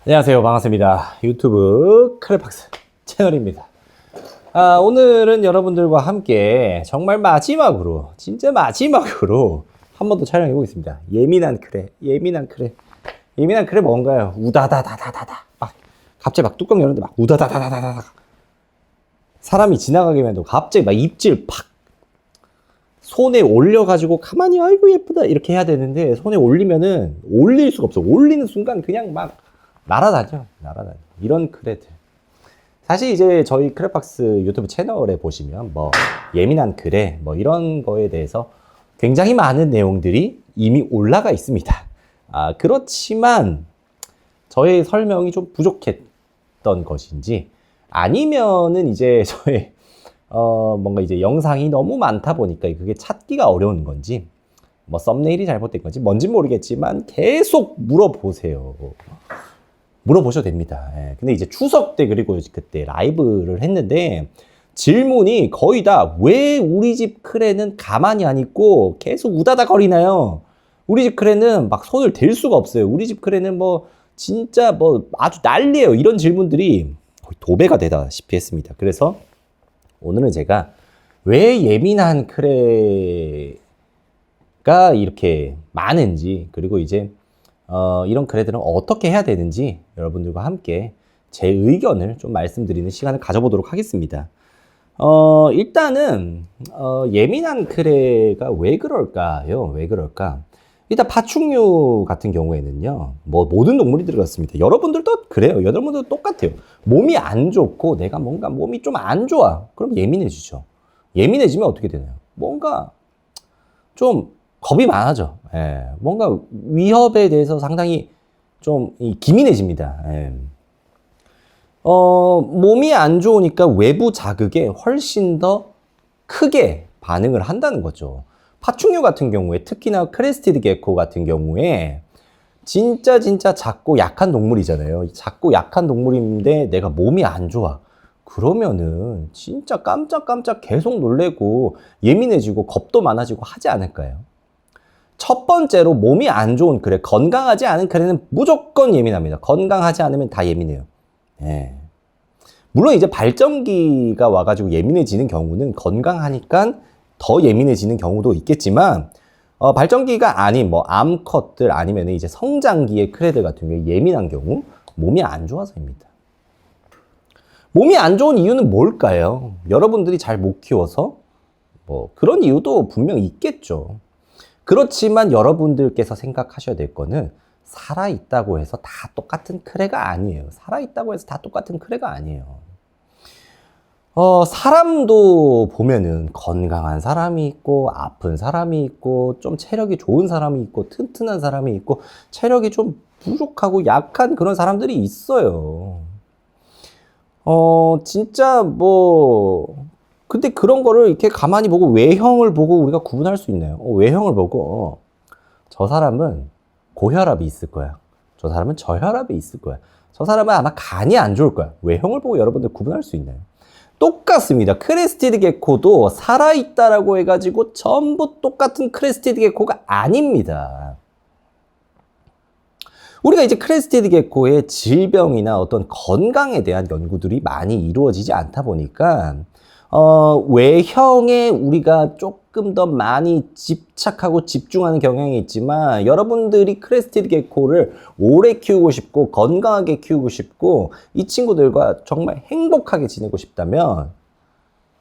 안녕하세요. 반갑습니다. 유튜브 크레팍스 채널입니다. 오늘은 여러분들과 함께 정말 마지막으로, 진짜 마지막으로 한 번 더 촬영해 보겠습니다. 예민한 크레. 예민한 크레 뭔가요? 우다다다다다다. 갑자기 막 뚜껑 열었는데 막 우다다다다다다. 사람이 지나가기만 해도 갑자기 막 입질 팍. 손에 올려가지고 가만히 아이고 예쁘다 이렇게 해야 되는데 손에 올리면은 올릴 수가 없어. 올리는 순간 그냥 막 날아다녀. 이런 크레들. 사실 이제 저희 크레팍스 유튜브 채널에 보시면 뭐 예민한 크레 뭐 이런 거에 대해서 굉장히 많은 내용들이 이미 올라가 있습니다. 그렇지만 저의 설명이 좀 부족했던 것인지 아니면은 이제 저의 뭔가 이제 영상이 너무 많다 보니까 그게 찾기가 어려운 건지 뭐 썸네일이 잘못된 건지 뭔진 모르겠지만 계속 물어보셔도 됩니다. 예. 근데 이제 추석 때 그리고 그때 라이브를 했는데 질문이 거의 다 왜 우리 집 크레는 가만히 안 있고 계속 우다다 거리나요? 우리 집 크레는 막 손을 댈 수가 없어요. 우리 집 크레는 뭐 진짜 뭐 아주 난리예요. 이런 질문들이 거의 도배가 되다시피 했습니다. 그래서 오늘은 제가 왜 예민한 크레가 이렇게 많은지 그리고 이제 이런 크레들은 어떻게 해야 되는지 여러분들과 함께 제 의견을 좀 말씀드리는 시간을 가져보도록 하겠습니다. 일단은 예민한 크레가 왜 그럴까요? 왜 그럴까? 일단 파충류 같은 경우에는요, 뭐 모든 동물이 들어갔습니다. 여러분들도 그래요. 여러분들도 똑같아요. 몸이 안 좋고 내가 뭔가 몸이 좀 안 좋아. 그럼 예민해지죠. 예민해지면 어떻게 되나요? 뭔가 좀 겁이 많아져. 예. 뭔가 위협에 대해서 상당히 좀 기민해집니다. 예. 몸이 안 좋으니까 외부 자극에 훨씬 더 크게 반응을 한다는 거죠. 파충류 같은 경우에 특히나 크레스티드 게코 같은 경우에 진짜 작고 약한 동물이잖아요. 작고 약한 동물인데 내가 몸이 안 좋아. 그러면은 진짜 깜짝 계속 놀래고 예민해지고 겁도 많아지고 하지 않을까요? 첫 번째로 몸이 안 좋은 크레, 건강하지 않은 크레는 무조건 예민합니다. 건강하지 않으면 다 예민해요. 예. 물론 이제 발전기가 와가지고 예민해지는 경우는 건강하니까 더 예민해지는 경우도 있겠지만, 발전기가 아닌 뭐 암컷들 아니면 이제 성장기의 크레들 같은 경우에 예민한 경우 몸이 안 좋아서입니다. 몸이 안 좋은 이유는 뭘까요? 여러분들이 잘 못 키워서 뭐 그런 이유도 분명 있겠죠. 그렇지만 여러분들께서 생각하셔야 될 거는 살아있다고 해서 다 똑같은 크레가 아니에요. 살아있다고 해서 다 똑같은 크레가 아니에요. 사람도 보면은 건강한 사람이 있고 아픈 사람이 있고 좀 체력이 좋은 사람이 있고 튼튼한 사람이 있고 체력이 좀 부족하고 약한 그런 사람들이 있어요. 진짜 뭐 근데 그런 거를 이렇게 가만히 보고 외형을 보고 우리가 구분할 수 있나요? 외형을 보고 저 사람은 고혈압이 있을 거야. 저 사람은 저혈압이 있을 거야. 저 사람은 아마 간이 안 좋을 거야. 외형을 보고 여러분들 구분할 수 있나요? 똑같습니다. 크레스티드 게코도 살아있다라고 해가지고 전부 똑같은 크레스티드 게코가 아닙니다. 우리가 이제 크레스티드 게코의 질병이나 어떤 건강에 대한 연구들이 많이 이루어지지 않다 보니까 외형에 우리가 조금 더 많이 집착하고 집중하는 경향이 있지만 여러분들이 크레스티드 게코를 오래 키우고 싶고 건강하게 키우고 싶고 이 친구들과 정말 행복하게 지내고 싶다면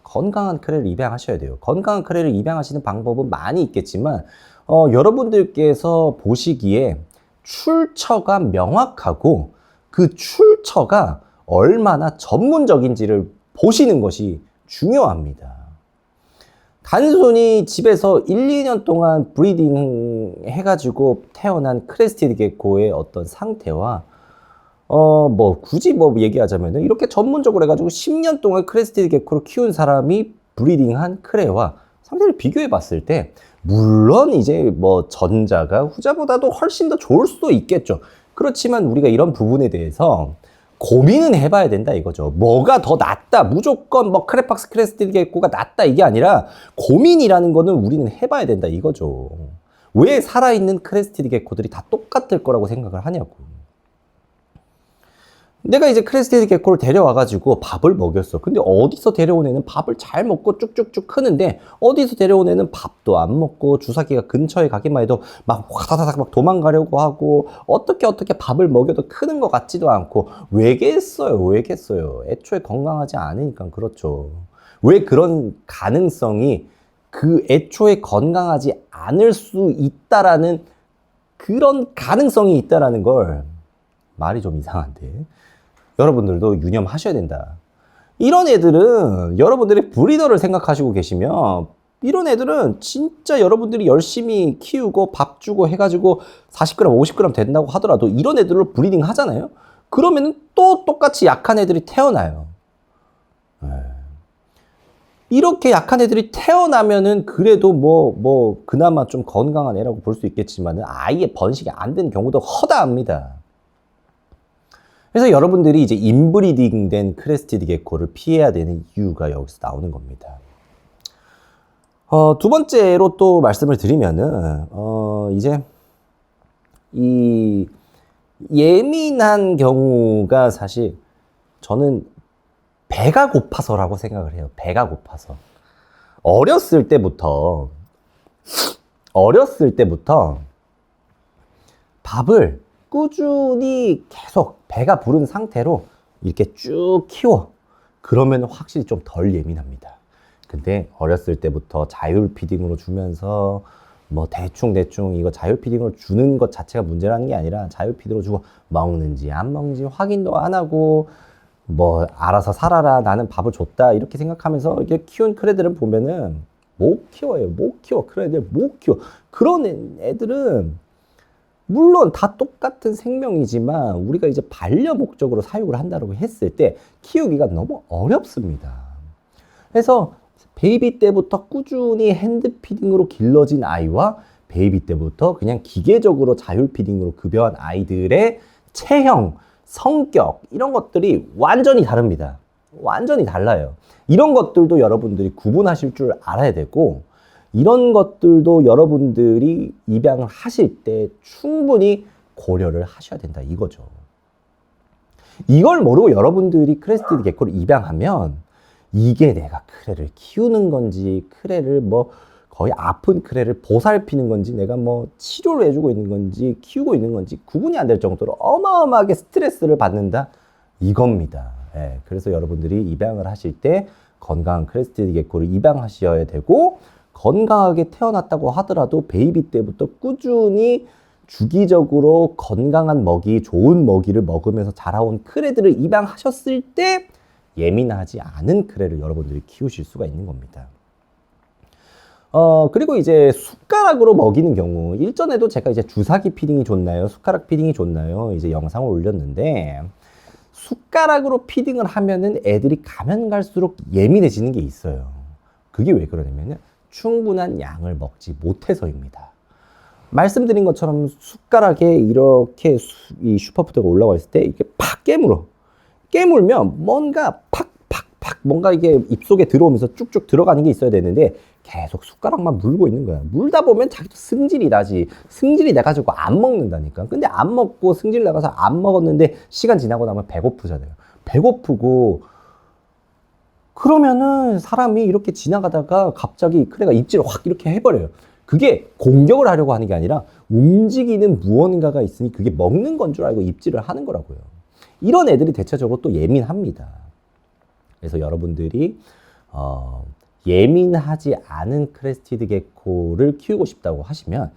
건강한 크레를 입양하셔야 돼요. 건강한 크레를 입양하시는 방법은 많이 있겠지만 여러분들께서 보시기에 출처가 명확하고 그 출처가 얼마나 전문적인지를 보시는 것이 중요합니다. 단순히 집에서 1, 2년 동안 브리딩 해가지고 태어난 크레스티드 게코의 어떤 상태와 뭐 굳이 뭐 얘기하자면은 이렇게 전문적으로 해가지고 10년 동안 크레스티드 게코를 키운 사람이 브리딩한 크레와 상태를 비교해 봤을 때 물론 이제 뭐 전자가 후자보다도 훨씬 더 좋을 수도 있겠죠. 그렇지만 우리가 이런 부분에 대해서 고민은 해봐야 된다 이거죠. 뭐가 더 낫다 무조건 뭐 크레팍스 크레스티드 게코가 낫다 이게 아니라 고민이라는 거는 우리는 해봐야 된다 이거죠. 왜 살아있는 크레스티드 게코들이 다 똑같을 거라고 생각을 하냐고. 내가 이제 크레스티드 게코를 데려와가지고 밥을 먹였어. 근데 어디서 데려온 애는 밥을 잘 먹고 쭉쭉쭉 크는데 어디서 데려온 애는 밥도 안 먹고 주사기가 근처에 가기만 해도 막 화다다닥 막 도망가려고 하고 어떻게 밥을 먹여도 크는 것 같지도 않고 왜겠어요. 애초에 건강하지 않으니까 그렇죠. 왜 그런 가능성이 그 애초에 건강하지 않을 수 있다라는 그런 가능성이 있다라는 걸 말이 좀 이상한데 여러분들도 유념하셔야 된다. 이런 애들은 여러분들이 브리더를 생각하시고 계시면 이런 애들은 진짜 여러분들이 열심히 키우고 밥 주고 해가지고 40g, 50g 된다고 하더라도 이런 애들로 브리딩 하잖아요. 그러면은 또 똑같이 약한 애들이 태어나요. 이렇게 약한 애들이 태어나면은 그래도 그나마 좀 건강한 애라고 볼 수 있겠지만은 아예 번식이 안 되는 경우도 허다합니다. 그래서 여러분들이 이제 인브리딩 된 크레스티드 게코를 피해야 되는 이유가 여기서 나오는 겁니다. 두 번째로 또 말씀을 드리면은, 이제 이 예민한 경우가 사실 저는 배가 고파서라고 생각을 해요. 배가 고파서. 어렸을 때부터 밥을 꾸준히 계속 배가 부른 상태로 이렇게 쭉 키워. 그러면 확실히 좀 덜 예민합니다. 근데 어렸을 때부터 자율 피딩으로 주면서 대충 이거 자율 피딩으로 주는 것 자체가 문제라는 게 아니라 자율 피딩으로 주고 먹는지 안 먹는지 확인도 안 하고 알아서 살아라 나는 밥을 줬다 이렇게 생각하면서 이렇게 키운 크레들은 보면은 못 키워. 크레들 못 키워. 그런 애들은 물론 다 똑같은 생명이지만 우리가 이제 반려 목적으로 사육을 한다고 했을 때 키우기가 너무 어렵습니다. 그래서 베이비 때부터 꾸준히 핸드 피딩으로 길러진 아이와 베이비 때부터 그냥 기계적으로 자율 피딩으로 급여한 아이들의 체형, 성격 이런 것들이 완전히 다릅니다. 완전히 달라요. 이런 것들도 여러분들이 구분하실 줄 알아야 되고 이런 것들도 여러분들이 입양을 하실 때 충분히 고려를 하셔야 된다 이거죠. 이걸 모르고 여러분들이 크레스티드 게코를 입양하면 이게 내가 크레를 키우는 건지 크레를 거의 아픈 크레를 보살피는 건지 내가 치료를 해주고 있는 건지 키우고 있는 건지 구분이 안 될 정도로 어마어마하게 스트레스를 받는다 이겁니다. 그래서 여러분들이 입양을 하실 때 건강한 크레스티드 게코를 입양하셔야 되고 건강하게 태어났다고 하더라도 베이비 때부터 꾸준히 주기적으로 건강한 먹이, 좋은 먹이를 먹으면서 자라온 크레들을 입양하셨을 때 예민하지 않은 크레를 여러분들이 키우실 수가 있는 겁니다. 그리고 이제 숟가락으로 먹이는 경우, 일전에도 제가 이제 주사기 피딩이 좋나요? 숟가락 피딩이 좋나요? 이제 영상을 올렸는데, 숟가락으로 피딩을 하면은 애들이 가면 갈수록 예민해지는 게 있어요. 그게 왜 그러냐면은 충분한 양을 먹지 못해서입니다. 말씀드린 것처럼 숟가락에 이렇게 이 슈퍼푸드가 올라와 있을 때 이렇게 팍 깨물면 뭔가 팍팍팍 뭔가 이게 입속에 들어오면서 쭉쭉 들어가는 게 있어야 되는데 계속 숟가락만 물고 있는 거야. 물다 보면 자기도 승질이 나지. 승질이 나가지고 안 먹는다니까. 근데 안 먹고 승질 나가서 안 먹었는데 시간 지나고 나면 배고프잖아요. 배고프고 그러면은 사람이 이렇게 지나가다가 갑자기 크레가 입질을 확 이렇게 해버려요. 그게 공격을 하려고 하는 게 아니라 움직이는 무언가가 있으니 그게 먹는 건 줄 알고 입질을 하는 거라고요. 이런 애들이 대체적으로 또 예민합니다. 그래서 여러분들이 예민하지 않은 크레스티드 게코를 키우고 싶다고 하시면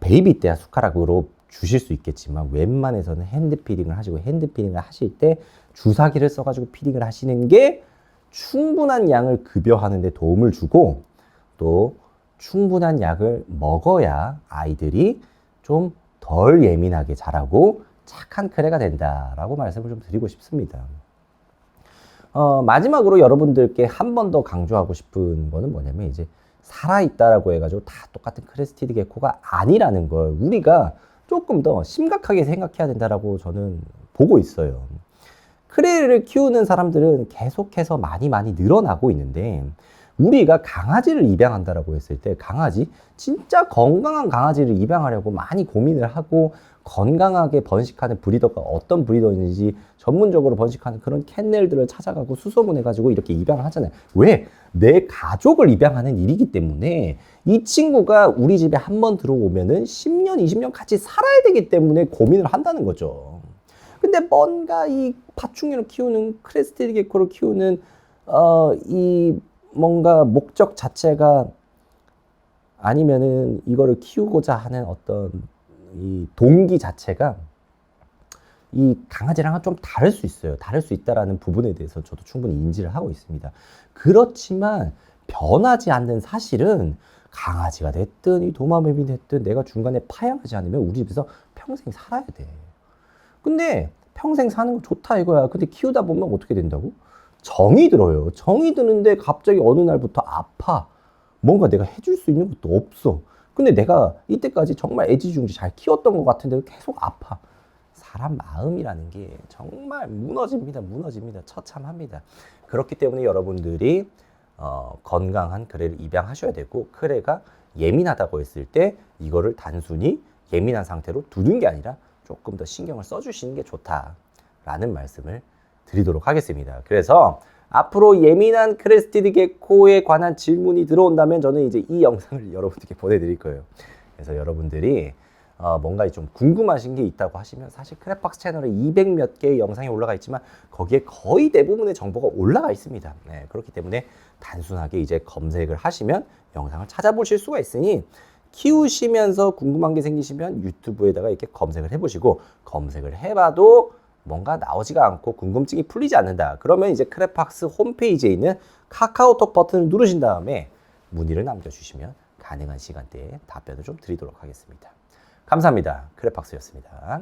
베이비 때야 숟가락으로 주실 수 있겠지만 웬만해서는 핸드 피딩을 하시고 핸드 피딩을 하실 때 주사기를 써가지고 피딩을 하시는 게 충분한 양을 급여하는 데 도움을 주고 또 충분한 약을 먹어야 아이들이 좀 덜 예민하게 자라고 착한 크레가 된다라고 말씀을 좀 드리고 싶습니다. 마지막으로 여러분들께 한 번 더 강조하고 싶은 거는 뭐냐면 이제 살아있다라고 해가지고 다 똑같은 크레스티드 게코가 아니라는 걸 우리가 조금 더 심각하게 생각해야 된다라고 저는 보고 있어요. 크레를 키우는 사람들은 계속해서 많이 늘어나고 있는데 우리가 강아지를 입양한다라고 했을 때 강아지, 진짜 건강한 강아지를 입양하려고 많이 고민을 하고 건강하게 번식하는 브리더가 어떤 브리더인지 전문적으로 번식하는 그런 캔넬들을 찾아가고 수소문해가지고 이렇게 입양을 하잖아요. 왜? 내 가족을 입양하는 일이기 때문에 이 친구가 우리 집에 한 번 들어오면은 10년, 20년 같이 살아야 되기 때문에 고민을 한다는 거죠. 근데 뭔가 이 파충류를 키우는 크레스티드 게코를 키우는 이 뭔가 목적 자체가 아니면은 이거를 키우고자 하는 어떤 이 동기 자체가 이 강아지랑은 좀 다를 수 있어요. 다를 수 있다라는 부분에 대해서 저도 충분히 인지를 하고 있습니다. 그렇지만 변하지 않는 사실은 강아지가 됐든 이 도마뱀이 됐든 내가 중간에 파양하지 않으면 우리 집에서 평생 살아야 돼. 근데 평생 사는 거 좋다 이거야. 근데 키우다 보면 어떻게 된다고? 정이 들어요. 정이 드는데 갑자기 어느 날부터 아파. 뭔가 내가 해줄 수 있는 것도 없어. 근데 내가 이때까지 정말 애지중지 잘 키웠던 것 같은데 계속 아파. 사람 마음이라는 게 정말 무너집니다. 무너집니다. 처참합니다. 그렇기 때문에 여러분들이 건강한 크레를 입양하셔야 되고, 크레가 예민하다고 했을 때 이거를 단순히 예민한 상태로 두는 게 아니라 조금 더 신경을 써주시는 게 좋다라는 말씀을 드리도록 하겠습니다. 그래서 앞으로 예민한 크레스티드 게코에 관한 질문이 들어온다면 저는 이제 이 영상을 여러분들께 보내드릴 거예요. 그래서 여러분들이 뭔가 좀 궁금하신 게 있다고 하시면, 사실 크레팍스 채널에 200몇 개의 영상이 올라가 있지만 거기에 거의 대부분의 정보가 올라가 있습니다. 네, 그렇기 때문에 단순하게 이제 검색을 하시면 영상을 찾아보실 수가 있으니, 키우시면서 궁금한 게 생기시면 유튜브에다가 이렇게 검색을 해보시고, 검색을 해봐도 뭔가 나오지가 않고 궁금증이 풀리지 않는다. 그러면 이제 크레팍스 홈페이지에 있는 카카오톡 버튼을 누르신 다음에 문의를 남겨주시면 가능한 시간대에 답변을 좀 드리도록 하겠습니다. 감사합니다. 크레팍스였습니다.